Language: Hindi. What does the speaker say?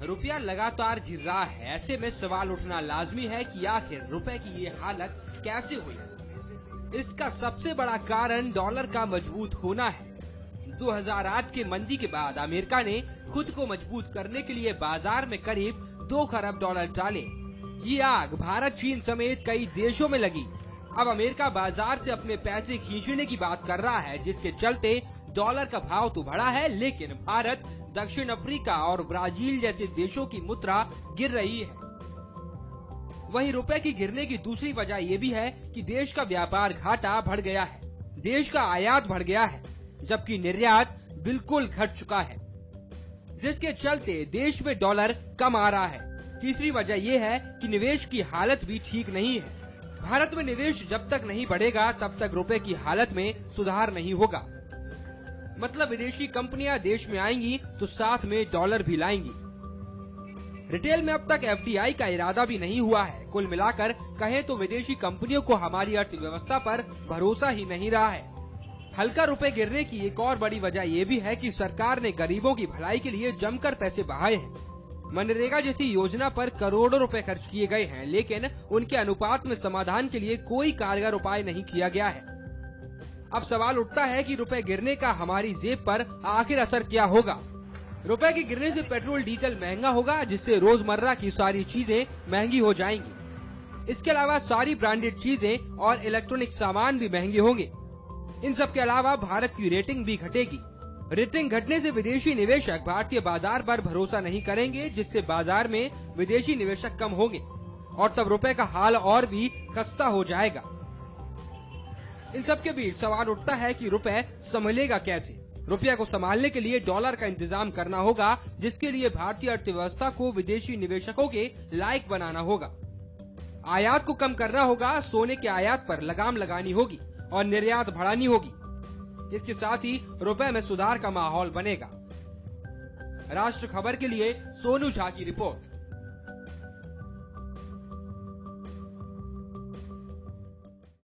रुपया लगातार गिर रहा है। ऐसे में सवाल उठना लाजमी है कि आखिर रुपए की ये हालत कैसे हुई। इसका सबसे बड़ा कारण डॉलर का मजबूत होना है। 2008 के मंदी के बाद अमेरिका ने खुद को मजबूत करने के लिए बाजार में करीब 2 खरब डॉलर डाले। ये आग भारत, चीन समेत कई देशों में लगी। अब अमेरिका बाजार से अपने पैसे खींचने की बात कर रहा है, जिसके चलते डॉलर का भाव तो बढ़ा है, लेकिन भारत, दक्षिण अफ्रीका और ब्राजील जैसे देशों की मुद्रा गिर रही है। वहीं रुपए की गिरने की दूसरी वजह ये भी है कि देश का व्यापार घाटा बढ़ गया है। देश का आयात बढ़ गया है, जबकि निर्यात बिल्कुल घट चुका है, जिसके चलते देश में डॉलर कम आ रहा है। तीसरी वजह यह है कि निवेश की हालत भी ठीक नहीं है। भारत में निवेश जब तक नहीं बढ़ेगा, तब तक रुपए की हालत में सुधार नहीं होगा। मतलब विदेशी कंपनियां देश में आएंगी तो साथ में डॉलर भी लाएंगी। रिटेल में अब तक एफडीआई का इरादा भी नहीं हुआ है। कुल मिलाकर कहें तो विदेशी कंपनियों को हमारी अर्थव्यवस्था पर भरोसा ही नहीं रहा है। हल्का रुपए गिरने की एक और बड़ी वजह ये भी है कि सरकार ने गरीबों की भलाई के लिए जमकर पैसे बहाए हैं। मनरेगा जैसी योजना पर करोड़ों रुपए खर्च किए गए हैं, लेकिन उनके अनुपात में समाधान के लिए कोई कारगर उपाय नहीं किया गया है। अब सवाल उठता है कि रुपए गिरने का हमारी जेब पर आखिर असर क्या होगा। रुपए के गिरने से पेट्रोल डीजल महंगा होगा, जिससे रोजमर्रा की सारी चीजें महंगी हो जाएंगी। इसके अलावा सारी ब्रांडेड चीजें और इलेक्ट्रॉनिक सामान भी महंगे होंगे। इन सब के अलावा भारत की रेटिंग भी घटेगी। रेटिंग घटने से विदेशी निवेशक भारतीय बाजार पर भरोसा नहीं करेंगे, जिससे बाजार में विदेशी निवेशक कम होंगे और तब रुपए का हाल और भी खस्ता हो जाएगा। इन सब के बीच सवाल उठता है कि रुपए संभलेगा कैसे। रुपया को संभालने के लिए डॉलर का इंतजाम करना होगा, जिसके लिए भारतीय अर्थव्यवस्था को विदेशी निवेशकों के लायक बनाना होगा। आयात को कम करना होगा, सोने के आयात पर लगाम लगानी होगी और निर्यात बढ़ानी होगी। इसके साथ ही रुपए में सुधार का माहौल बनेगा। राष्ट्र खबर के लिए सोनू झा की रिपोर्ट।